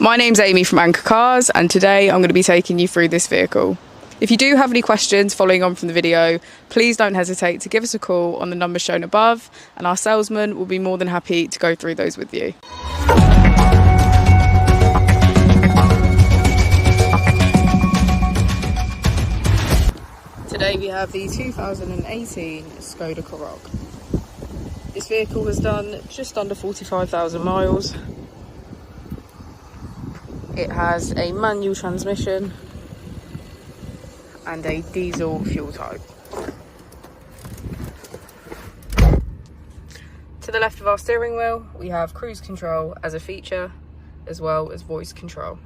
My name's Amy from Anchor Cars, and today I'm going to be taking you through this vehicle. If you do have any questions following on from the video, please don't hesitate to give us a call on the number shown above, and our salesman will be more than happy to go through those with you. Today we have the 2018 Skoda Karoq. This vehicle has done just under 45,000 miles. It has a manual transmission and a diesel fuel type. To the left of our steering wheel, we have cruise control as a feature, as well as voice control.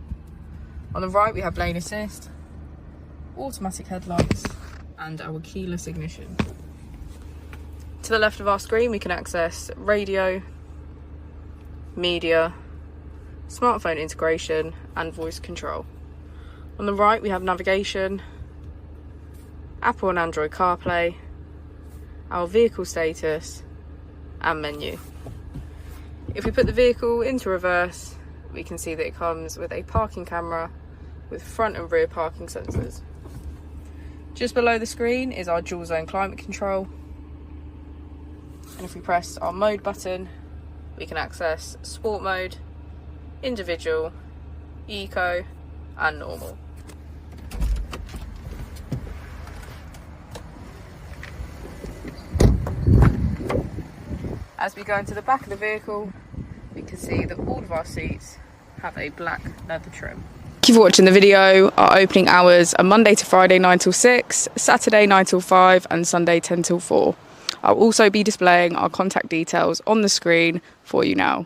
On the right, we have lane assist, automatic headlights, and our keyless ignition. To the left of our screen, we can access radio, media, smartphone integration, and voice control. On the right, we have navigation, Apple and Android CarPlay, our vehicle status, and menu. If we put the vehicle into reverse, we can see that it comes with a parking camera with front and rear parking sensors. Just below the screen is our dual zone climate control. And if we press our mode button, we can access sport mode, individual, eco, and normal. As we go into the back of the vehicle, we can see that all of our seats have a black leather trim. Thank you for watching the video. Our opening hours are Monday to Friday 9 till 6, Saturday 9 till 5, and Sunday 10 till 4. I'll also be displaying our contact details on the screen for you now.